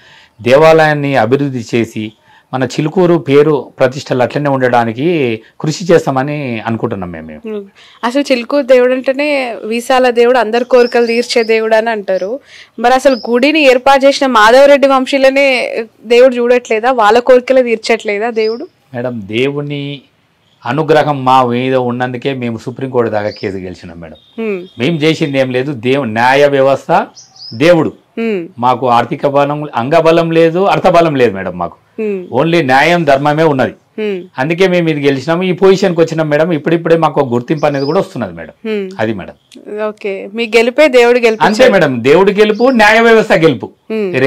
దేవాలయాన్ని అభివృద్ధి చేసి మన చిలుకూరు పేరు ప్రతిష్టలు అట్లనే ఉండడానికి కృషి చేస్తామని అనుకుంటున్నాం మేము. అసలు చిలుకూరు దేవుడు అంటేనే వీసాల దేవుడు, అందరి కోరికలు తీర్చే దేవుడు అని అంటారు. మరి అసలు గుడిని ఏర్పాటు చేసిన మాధవరెడ్డి వంశీలనే దేవుడు చూడట్లేదా? వాళ్ళ కోరికలు తీర్చట్లేదా దేవుడు? మేడం దేవుని అనుగ్రహం మా మీద ఉన్నందుకే మేము సుప్రీంకోర్టు దాకా కేసు గెలిచినాం మేడం. మేము చేసింది ఏం లేదు, న్యాయ వ్యవస్థ దేవుడు. మాకు ఆర్థిక బలం అంగబలం లేదు, అర్థబలం లేదు మేడం. మాకు ఓన్లీ న్యాయం ధర్మమే ఉన్నది, అందుకే మేము ఇది గెలిచినాము, ఈ పొజిషన్కి వచ్చినాం మేడం. ఇప్పుడిప్పుడే మాకు గుర్తింపు అనేది కూడా వస్తున్నది మేడం. అది మేడం. ఓకే, మీ గెలిపే దేవుడు గెలుపు అంతే మేడం. దేవుడు గెలుపు, న్యాయ వ్యవస్థ గెలుపు,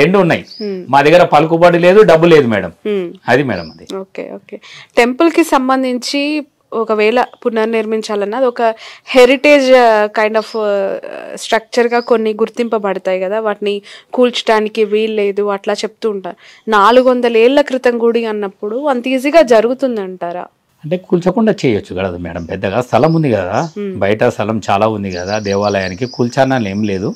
రెండు ఉన్నాయి. మా దగ్గర పలుకుబడి లేదు, డబ్బు లేదు మేడం. అది మేడం. అది ఓకే. ఓకే, టెంపుల్ కి సంబంధించి ఒకవేళ పునర్నిర్మించాలన్నది ఒక హెరిటేజ్ కైండ్ ఆఫ్ స్ట్రక్చర్గా కొన్ని గుర్తింపబడతాయి కదా, వాటిని కూల్చడానికి వీలు లేదు అట్లా చెప్తూ ఉంటారు. 400 ఏళ్ల క్రితం గుడి అన్నప్పుడు అంత ఈజీగా జరుగుతుందంటారా? అంటే కూల్చకుండా చేయొచ్చు కదా మేడం, పెద్దగా స్థలం ఉంది కదా, బయట స్థలం చాలా ఉంది కదా, దేవాలయానికి కూల్చాలని ఏం లేదు,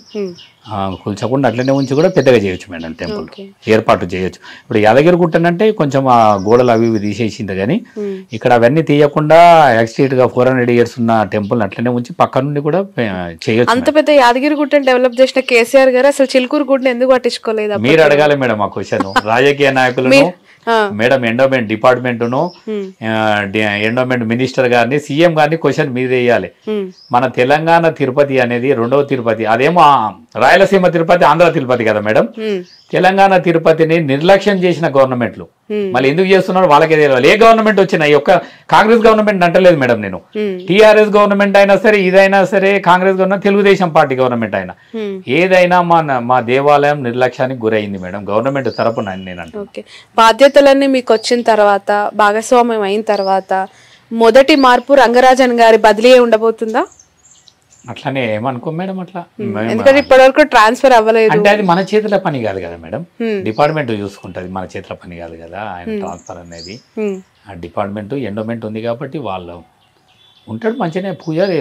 కూల్చకుండా అట్లనే ఉంచి కూడా పెద్దగా చేయొచ్చు మేడం. టెంపుల్ ఏర్పాటు చేయొచ్చు. ఇప్పుడు యాదగిరి గుట్టనంటే కొంచెం ఆ గోడలు అవి ఇవి తీసేసింది, కానీ ఇక్కడ అవన్నీ తీయకుండా ఎక్స్ట్రీట్ గా 400 years ఉన్న టెంపుల్ అట్లనే ఉంచి పక్క నుండి కూడా చేయొచ్చు. అంత పెద్ద యాదగిరి గుట్టను డెవలప్ చేసిన కేసీఆర్ గారు అసలు చిలుకూరు గుడిని ఎందుకు పట్టించుకోలేదు? మీరు అడగాలి మేడం ఆ క్వశ్చన్. రాజకీయ నాయకులను మేడం, ఎండోమెంట్ డిపార్ట్మెంట్ను, ఎండోమెంట్ మినిస్టర్ గారిని, సీఎం గారిని క్వశ్చన్ మీద వేయాలి. మన తెలంగాణ తిరుపతి అనేది 2వ తిరుపతి, అదేమో రాయలసీమ తిరుపతి, ఆంధ్ర తిరుపతి కదా మేడం. తెలంగాణ తిరుపతిని నిర్లక్ష్యం చేసిన గవర్నమెంట్లు మళ్ళీ ఎందుకు చేస్తున్నారు వాళ్ళకే తెలియాలి. ఏ గవర్నమెంట్ వచ్చినా, ఈ యొక్క కాంగ్రెస్ గవర్నమెంట్ అంటలేదు మేడం నేను, టీఆర్ఎస్ గవర్నమెంట్ అయినా సరే, ఇదైనా సరే, Congress government, Telugu Desam party government అయినా, ఏదైనా మా దేవాలయం నిర్లక్ష్యానికి గురైంది మేడం, గవర్నమెంట్ తరపున నేను అంటే. బాధ్యతలన్నీ మీకు వచ్చిన తర్వాత, భాగస్వామ్యం అయిన తర్వాత మొదటి మార్పు రంగరాజన్ గారి బదిలీ ఉండబోతుందా? అట్లానే ఏమనుకో మేడం. అట్లా ఎందుకంటే ఇప్పటివరకు ట్రాన్స్ఫర్ అవ్వలేదు అంటే అది మన చేతుల పని కాదు కదా మేడం, డిపార్ట్మెంట్ చూసుకుంటది, మన చేతుల పని కాదు కదా ఆయన ట్రాన్స్ఫర్ అనేది. ఆ డిపార్ట్మెంట్ ఎండోమెంట్ ఉంది కాబట్టి వాళ్ళు ఉంటాడు మంచిగానే పూజారి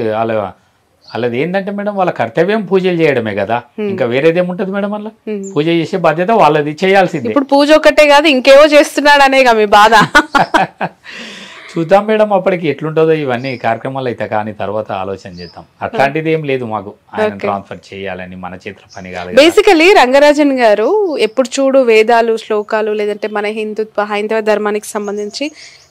వాళ్ళది ఏంటంటే మేడం వాళ్ళ కర్తవ్యం పూజలు చేయడమే కదా, ఇంకా వేరేదేముంటది మేడం వాళ్ళ పూజ చేసే బాధ్యత వాళ్ళది, చేయాల్సింది. ఇప్పుడు పూజ ఒకటే కాదు ఇంకేవో చేస్తున్నాడు అనేగా మీ బాధ. చూద్దాం మేడం అప్పటికి ఎట్లుంటుందో ఇవన్నీ కార్యక్రమాలు అయితే, కానీ తర్వాత ఆలోచన చేద్దాం. అట్లాంటిది ఏం లేదు మాకు, ఆయన ట్రాన్స్ఫర్ చేయాలని మన చేతుల పని కాదు. బేసికలీ రంగరాజన్ గారు ఎప్పుడు చూడు వేదాలు శ్లోకాలు లేదంటే మన హైందవ ధర్మానికి సంబంధించి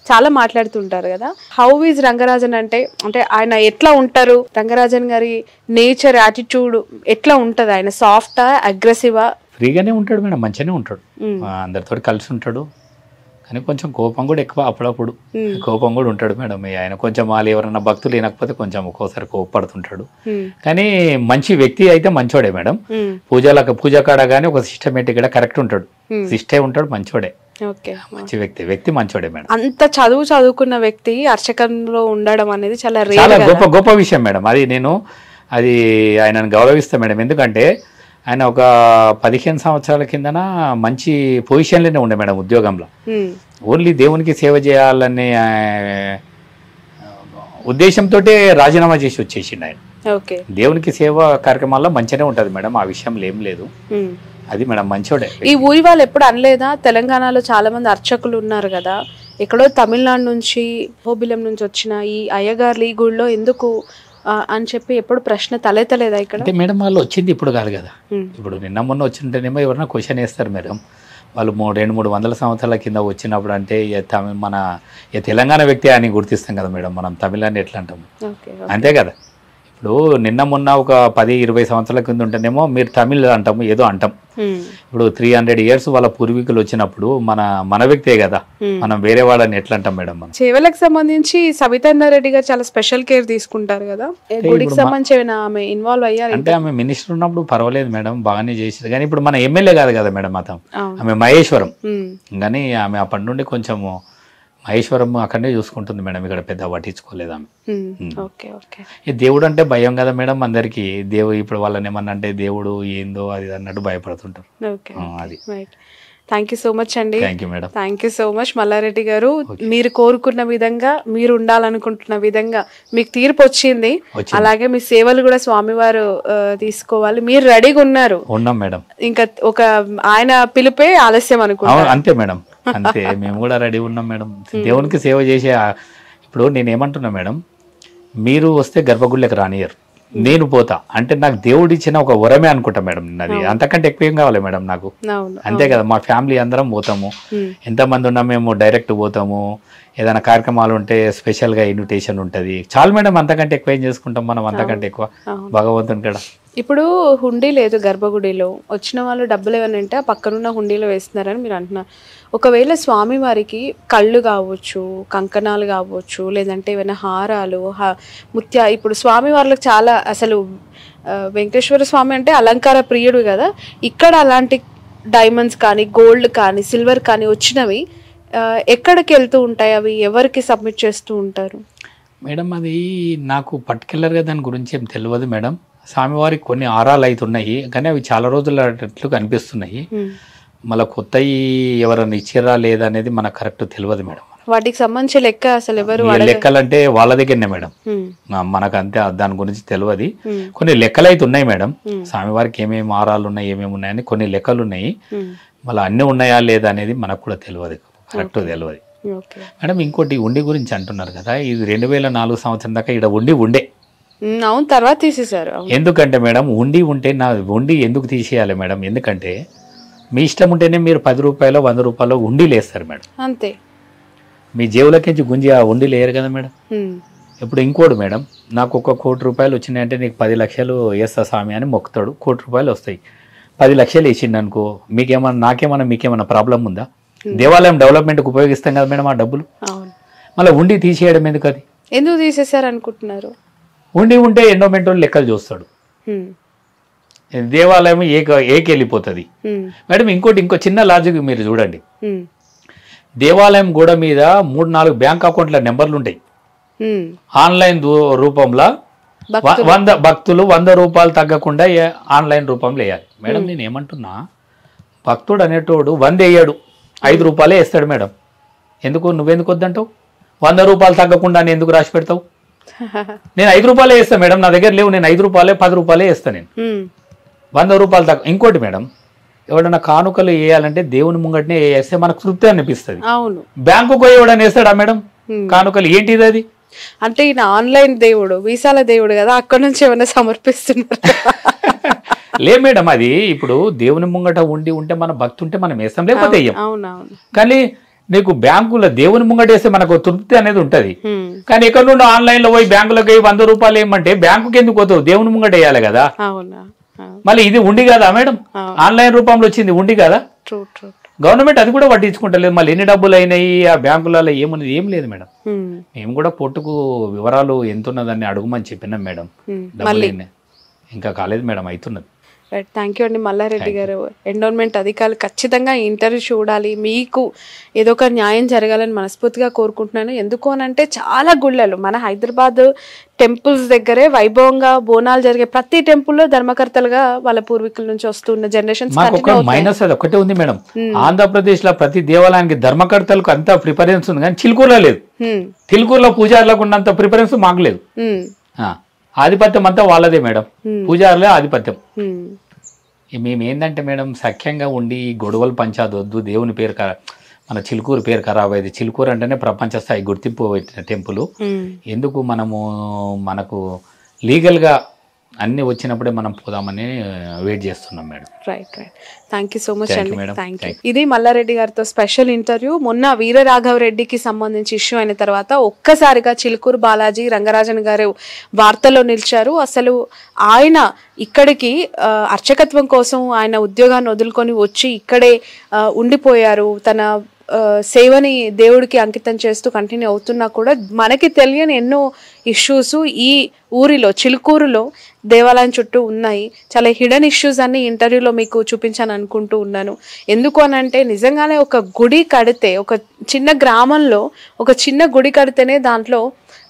చాలా మాట్లాడుతుంటారు కదా. హౌ ఈజ్ రంగరాజన్ అంటే ఆయన ఎట్లా ఉంటారు, రంగరాజన్ గారి నేచర్ యాటిట్యూడ్ ఎట్లా ఉంటది, ఆయన సాఫ్టా అగ్రెసివా? ఫ్రీగానే ఉంటాడు మేడం, మంచిగానే ఉంటాడు, అందరితో కలిసి ఉంటాడు, కానీ కొంచెం కోపం కూడా ఎక్కువ, అప్పుడప్పుడు కోపం కూడా ఉంటాడు మేడం. ఆయన కొంచెం వాళ్ళు ఎవరైనా భక్తులు లేనకపోతే కొంచెం ఒక్కోసారి కోపడుతుంటాడు, కానీ మంచి వ్యక్తి అయితే మంచోడే మేడం. పూజ కాడ కానీ ఒక సిస్టమేటిక్ గా కరెక్ట్ ఉంటాడు, సిస్టే ఉంటాడు, మంచోడే, మంచి వ్యక్తి మంచోడే మేడం. అంత చదువుకున్న వ్యక్తి అర్చకంలో ఉండడం అనేది చాలా గొప్ప విషయం మేడం. అది ఆయనను గౌరవిస్తాం మేడం. ఎందుకంటే ఆయన ఒక 15 సంవత్సరాల కిందన మంచి పొజిషన్లోనే ఉండే మేడం ఉద్యోగంలో. ఓన్లీ దేవునికి సేవ చేయాలనే ఉద్దేశంతో రాజీనామా చేసి వచ్చేసిండు ఆయన. దేవునికి సేవ కార్యక్రమాల్లో మంచిగానే ఉంటది మేడం, ఆ విషయంలో ఏం లేదు. అది మేడం మంచోడే. ఈ ఊరి వాళ్ళు ఎప్పుడు అనలేదా, తెలంగాణలో చాలా మంది అర్చకులు ఉన్నారు కదా, ఎక్కడో తమిళనాడు నుంచి హోబిలం నుంచి వచ్చిన ఈ అయ్యగారులు ఈ గుడిలో ఎందుకు అని చెప్పి ఎప్పుడు ప్రశ్న తలెత్తలేదా ఇక్కడ? అంటే మేడం వాళ్ళు వచ్చింది ఇప్పుడు కాదు కదా, ఇప్పుడు నిన్న మొన్న వచ్చింటేనేమో ఎవరైనా క్వశ్చన్ వేస్తారు మేడం. వాళ్ళు 200-300 సంవత్సరాల కింద వచ్చినప్పుడు అంటే మన తెలంగాణ వ్యక్తి అని గుర్తిస్తాం కదా మేడం, మనం తమిళనాడు ఎట్లా అంటాము, అంతే కదా. ఇప్పుడు నిన్న మొన్న ఒక 10-20 సంవత్సరాల కింద ఉంటేనేమో మీరు తమిళ్ అంటాము, ఏదో అంటాం. ఇప్పుడు 300 years వాళ్ళ పూర్వీకులు వచ్చినప్పుడు మన వ్యక్తే కదా, మనం వేరే వాళ్ళని ఎట్లా అంటాం మేడం? మనం సేవలకు సంబంధించి సబితారెడ్డి గారు చాలా స్పెషల్ కేర్ తీసుకుంటారు కదా, గుడికి సంబంధించి ఆమె ఇన్వాల్వ్ అయ్యారు అంటే? ఆమె మినిస్టర్ ఉన్నప్పుడు పర్వాలేదు మేడం, బాగానే చేసేది, కానీ ఇప్పుడు మన ఎమ్మెల్యే కాదు కదా మేడం, ఆమె మహేశ్వరం. కానీ ఆమె అప్పటి నుండి కొంచెం మహేశ్వరం అక్కడనే చూసుకుంటుంది మేడం, ఇక్కడ పెద్ద పట్టించుకోలేదు ఆమె. దేవుడు అంటే భయం కదా మేడం అందరికి. ఇప్పుడు వాళ్ళని ఏమన్నా అంటే దేవుడు ఏందో అది అన్నట్టు భయపడుతుంటారు. అది. థ్యాంక్ యూ సో మచ్ అండి. Thank you madam. Thank you so much Mallareddy గారు. మీరు కోరుకున్న విధంగా, మీరు ఉండాలనుకుంటున్న విధంగా మీకు తీర్పు వచ్చింది. అలాగే మీ సేవలు కూడా స్వామివారు తీసుకోవాలి, మీరు రెడీగా ఉన్నారు. ఉన్నాం మేడం. ఇంకా ఒక ఆయన పిలిపే ఆలస్యం అనుకుంటున్నాను. అంతే మేడం, అంతే. మేము కూడా రెడీ ఉన్నాం మేడం, దేవునికి సేవ చేసే. ఇప్పుడు నేను ఏమంటున్నా మేడం, మీరు వస్తే గర్భగుడిలోకి రానియరు, నేను పోతా అంటే నాకు దేవుడు ఇచ్చిన ఒక వరమే అనుకుంటా మేడం. అది అంతకంటే ఎక్కువ ఏం కావాలి మేడం నాకు, అంతే కదా. మా ఫ్యామిలీ అందరం పోతాము, ఎంతమంది ఉన్నా మేము డైరెక్ట్ పోతాము. ఏదైనా కార్యక్రమాలు ఉంటే స్పెషల్గా ఇన్విటేషన్ ఉంటుంది, చాలు మేడం. అంతకంటే ఎక్కువ ఏం చేసుకుంటాం మనం, అంతకంటే ఎక్కువ భగవంతుని కూడా. ఇప్పుడు హుండీ లేదు గర్భగుడిలో, వచ్చిన వాళ్ళు డబ్బులు ఏమైనా అంటే ఆ పక్కనున్న హుండీలో వేస్తున్నారని మీరు అంటున్నారు. ఒకవేళ స్వామివారికి కళ్ళు కావచ్చు, కంకణాలు కావచ్చు, లేదంటే ఏమైనా హారాలు, ఇప్పుడు స్వామివార్లకు చాలా అసలు వెంకటేశ్వర స్వామి అంటే అలంకార ప్రియుడు కదా, ఇక్కడ అలాంటి డైమండ్స్ కానీ గోల్డ్ కానీ సిల్వర్ కానీ వచ్చినవి ఎక్కడికి వెళ్తూ ఉంటాయి, అవి ఎవరికి సబ్మిట్ చేస్తూ ఉంటారు మేడం? అది నాకు పర్టికులర్గా దాని గురించి ఏం తెలియదు మేడం. స్వామివారికి కొన్ని ఆరాలు అవుతున్నాయి, కానీ అవి చాలా రోజులు అట్లు కనిపిస్తున్నాయి. మళ్ళీ కొత్తవి ఎవరైనా ఇచ్చిరా లేదా అనేది మనకు కరెక్ట్ తెలియదు మేడం. వాటికి సంబంధించి లెక్క అసలు ఎవరు లెక్కలంటే వాళ్ళ దగ్గరనే మేడం, మనకు అంతే దాని గురించి తెలియదు. కొన్ని లెక్కలు అయితే ఉన్నాయి మేడం, స్వామివారికి ఏమేమి ఆరాలు ఉన్నాయి, ఏమేమి ఉన్నాయని కొన్ని లెక్కలు ఉన్నాయి. మళ్ళీ అన్ని ఉన్నాయా లేదా అనేది మనకు కూడా తెలియదు, కరెక్ట్ తెలియదు మేడం. ఇంకోటి ఉండి గురించి అంటున్నారు కదా, ఇది 2004 సంవత్సరం దాకా ఇక్కడ ఉండే అవును, తర్వాత తీసేశారు. ఎందుకంటే మేడం ఉంటే నా ఎందుకు తీసేయాలి మేడం? ఎందుకంటే మీ ఇష్టం ఉంటేనే మీరు 10 రూపాయలు 100 రూపాయలు ఉండిలు వేస్తారు మేడం, అంతే. మీ జేబులకించి గుంజి ఆ ఉండిలు వేయరు కదా మేడం. ఇప్పుడు ఇంకోటి మేడం, నాకు 1 కోటి రూపాయలు వచ్చినాయంటే నీకు 10 లక్షలు వేస్తా స్వామి అని మొక్కుతాడు, 1 కోటి రూపాయలు వస్తాయి. 10 లక్షలు వేసిండు అనుకో, మీకేమన్నా ప్రాబ్లం ఉందా? దేవాలయం డెవలప్మెంట్కి ఉపయోగిస్తాం కదా మేడం ఆ డబ్బులు. మళ్ళీ ఉండి తీసేయడం ఎందుకు? అది ఎందుకు తీసేశారు అనుకుంటున్నారు? ఉంటే ఎండోమెంట్ లెక్కలు చూస్తాడు, దేవాలయం ఏకెళ్ళిపోతుంది మేడం. ఇంకో చిన్న లాజిక్ మీరు చూడండి, దేవాలయం గోడ మీద 3-4 బ్యాంక్ అకౌంట్ల నెంబర్లు ఉంటాయి. ఆన్లైన్ రూపంలో భక్తులు 100 రూపాయలు తగ్గకుండా ఆన్లైన్ రూపంలో వేయాలి మేడం. నేను ఏమంటున్నా, భక్తుడు అనేటోడు 100 వేయడు, 5 రూపాయలే వేస్తాడు మేడం. నువ్వెందుకు వద్దంటావు? 100 రూపాయలు తగ్గకుండా ఎందుకు రాసి పెడతావు? నేను 5 రూపాయలే వేస్తాను మేడం, నా దగ్గర లేవు, నేను 5 రూపాయలే 10 రూపాయలే వేస్తాను, నేను 100 రూపాయలు తక్కువ. ఇంకోటి మేడం, ఎవడన్నా కానుకలు వేయాలంటే దేవుని ముంగటనే వేస్తే మనకు తృప్తి అనిపిస్తుంది. అవును, బ్యాంకుకు ఎవడన్నా వేస్తాడా మేడం కానుకలు? ఏంటిది అది? అంటే ఈయన ఆన్లైన్ దేవుడు, వీసాల దేవుడు కదా, అక్కడ నుంచి ఏమైనా సమర్పిస్తున్నారు? లే మేడం, అది ఇప్పుడు దేవుని ముంగట ఉంటే మన భక్తి ఉంటే మనం వేస్తాం, లేకపోతే వేయం. అవునవును. కానీ నీకు బ్యాంకులో దేవుని ముంగట వేస్తే మనకు తృప్తి అనేది ఉంటది. కానీ ఎక్కడ నుండి ఆన్లైన్ లో పోయి బ్యాంకులోకి 100 రూపాయలు ఏమంటే బ్యాంకుకి ఎందుకు పోతావు? దేవుని ముంగట వేయాలి కదా. అవునా? మళ్ళీ ఇది ఉండి కదా మేడం, ఆన్లైన్ రూపంలో వచ్చింది ఉండి కదా. గవర్నమెంట్ అది కూడా పట్టించుకుంటలేదు. మళ్ళీ ఎన్ని డబ్బులు అయినాయి ఆ బ్యాంకులలో ఏమున్నది? ఏం లేదు మేడం. మేము కూడా పొట్టుకు వివరాలు ఎంత ఉన్నదని అడుగుమని చెప్పినాం మేడం. డబ్బులు ఇంకా కాలేదు మేడం, అవుతున్నది. రైట్, థ్యాంక్ యూ అండి మల్లారెడ్డి గారు. ఎండోన్మెంట్ అధికారులు ఖచ్చితంగా ఈ ఇంటర్వ్యూ చూడాలి, మీకు ఏదో ఒక న్యాయం జరగాలని మనస్ఫూర్తిగా కోరుకుంటున్నాను. ఎందుకు అనంటే చాలా గుళ్ళలు మన హైదరాబాద్ టెంపుల్స్ దగ్గరే వైభవంగా బోనాలు జరిగే ప్రతి టెంపుల్లో ధర్మకర్తలుగా వాళ్ళ పూర్వీకుల నుంచి వస్తున్న జనరేషన్స్. మైనస్ అది ఒకటే ఉంది మేడం, ఆంధ్రప్రదేశ్ లో ప్రతి దేవాలయానికి ధర్మకర్తలకు అంత ప్రిఫరెన్స్ ఉంది, కానీ చిలుకూరులో లేదు. చిలుకూరులో పూజారులకు ఉన్నంత ప్రిఫరెన్స్ మాకు లేదు. ఆధిపత్యం అంతా వాళ్ళదే మేడం, పూజారులే ఆధిపత్యం. మేము ఏంటంటే మేడం, సఖ్యంగా ఉండి గొడవలు పంచాది వద్దు, దేవుని పేరు మన చిలుకూరు పేరు ఖరాబ్ అయింది. చిలుకూరు అంటేనే ప్రపంచ స్థాయి గుర్తింపు పెట్టిన టెంపుల్. ఎందుకు మనకు లీగల్గా అన్ని వచ్చినప్పుడే మనం పోదామని వెయిట్ చేస్తున్నాం madam. Right, thank you so much అండి. Thank you. ఇది మల్లారెడ్డి గారితో స్పెషల్ ఇంటర్వ్యూ. మొన్న వీరరాఘవరెడ్డికి సంబంధించి ఇష్యూ అయిన తర్వాత ఒక్కసారిగా చిలుకూరు బాలాజీ రంగరాజన్ గారు వార్తల్లో నిలిచారు. అసలు ఆయన ఇక్కడికి అర్చకత్వం కోసం ఆయన ఉద్యోగాన్ని వదులుకొని వచ్చి ఇక్కడే ఉండిపోయారు. తన సేవని దేవుడికి అంకితం చేస్తూ కంటిన్యూ అవుతున్నా కూడా మనకి తెలియని ఎన్నో ఇష్యూస్ ఈ ఊరిలో చిలుకూరులో దేవాలయం చుట్టూ ఉన్నాయి. చాలా హిడెన్ ఇష్యూస్ అన్ని ఇంటర్వ్యూలో మీకు చూపించాను అనుకుంటూ ఉన్నాను. ఎందుకు అనంటే నిజంగానే ఒక గుడి కడితే, ఒక చిన్న గ్రామంలో ఒక చిన్న గుడి కడితేనే దాంట్లో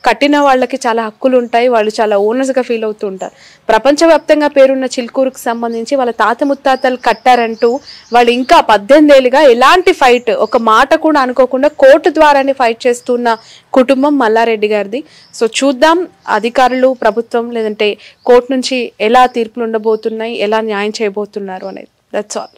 కట్టిన వాళ్ళకి చాలా హక్కులు ఉంటాయి, వాళ్ళు చాలా ఓనర్స్గా ఫీల్ అవుతూ ఉంటారు. ప్రపంచవ్యాప్తంగా పేరున్న చిలుకూరుకు సంబంధించి వాళ్ళ తాత ముత్తాతలు కట్టారంటూ వాళ్ళు ఇంకా 18 ఏళ్ళుగా ఎలాంటి ఫైట్, ఒక మాట కూడా అనుకోకుండా కోర్టు ద్వారానే ఫైట్ చేస్తున్న కుటుంబం మల్లారెడ్డి గారిది. సో చూద్దాం అధికారులు, ప్రభుత్వం లేదంటే కోర్టు నుంచి ఎలా తీర్పులు ఉండబోతున్నాయి, ఎలా న్యాయం చేయబోతున్నారు అనేది. That's all.